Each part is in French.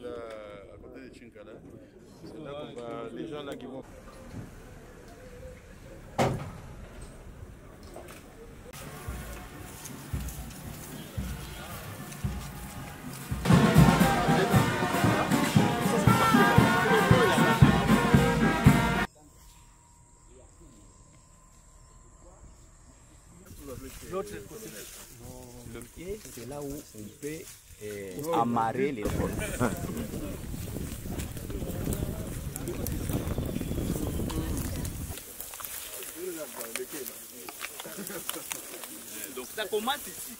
à côté de Chinkala. C'est là qu'on va, les gens là qui vont. Le pied, c'est là où on peut amarrer les choses. Donc ça commence ici.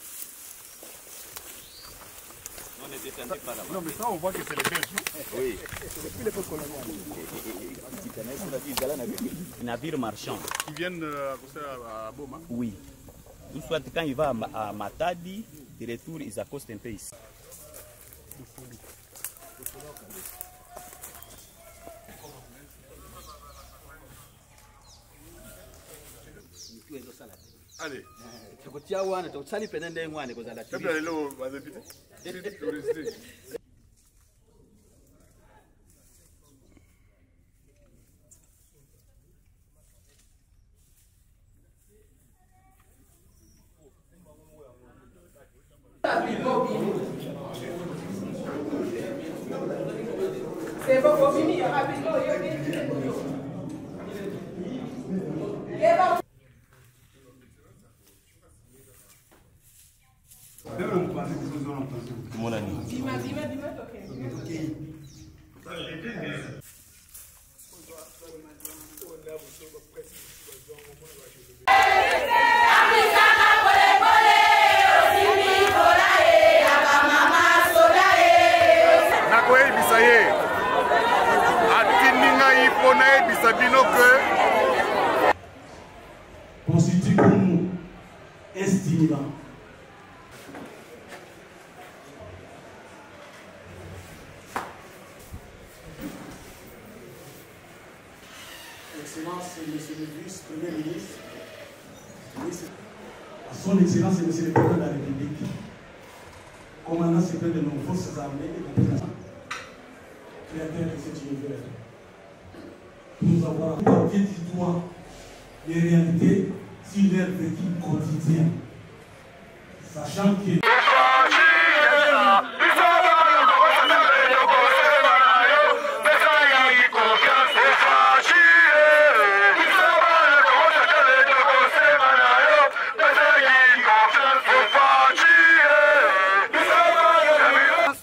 On est descendu par là-bas. Non mais ça on voit que c'est les Belges. Oui. Depuis l'époque coloniale. Navires marchands. Qui viennent à Boma. Oui. Ou soit quand il va à Matadi, de retour, ils accostent un peu ici. Allez. C'est bon, on finit rapidement. Constitue pour nous un stimulant. Excellence, Monsieur le Vice-Premier ministre, Son Excellence, Monsieur le Président de la République, commandant suprême de nos forces armées et de la créateur de cet univers, nous avoir porté du doigt les réalités sur leur vécu quotidien, sachant que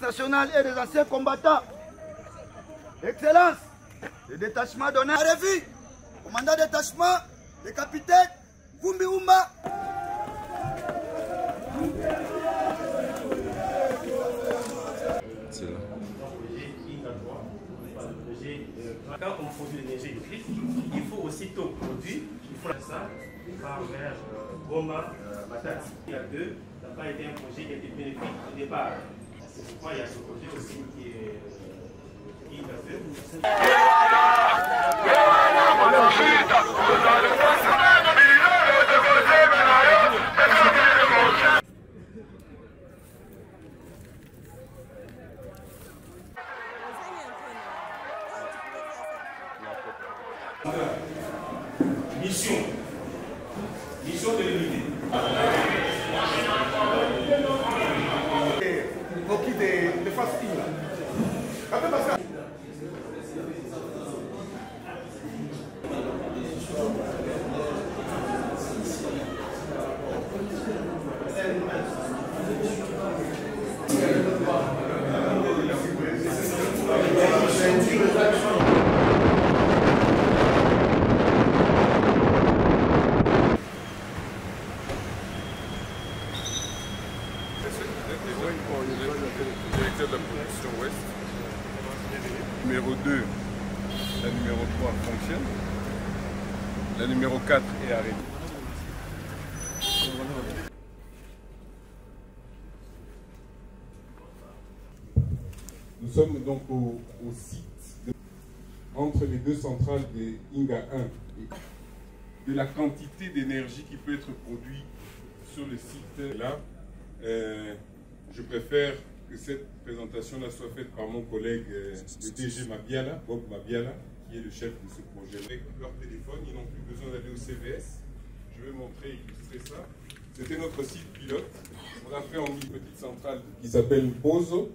nationale et des anciens combattants. Excellence, le détachement donné à Révi, commandant détachement, le capitaine Vumbi Oumba. C'est là. Quand on produit l'énergie électrique, il faut aussitôt produire, il faut ça par vers Boma, Matadi. Il y a deux, ça n'a pas été un projet qui a été bénéfique au départ. C'est pourquoi il y a ce projet aussi qui va mission de l'unité. Pour qui de fasting là. Directeur de la production ouest. Numéro 2, la numéro 3 fonctionne. La numéro 4 est arrêtée. Nous sommes donc au site entre les deux centrales de Inga 1 et de la quantité d'énergie qui peut être produite sur le site là. Je préfère que cette présentation-là soit faite par mon collègue, le DG Mabiala, Bob Mabiala, qui est le chef de ce projet. Avec leur téléphone, ils n'ont plus besoin d'aller au CVS. Je vais montrer, illustrer ça. C'était notre site pilote. On a fait en une petite centrale qui s'appelle Bozo.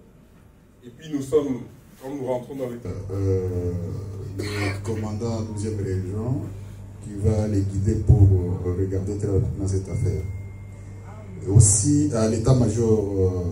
Et puis nous sommes, quand nous rentrons dans les... le commandant 12e région qui va les guider pour regarder très rapidement cette affaire. Et aussi à l'état-major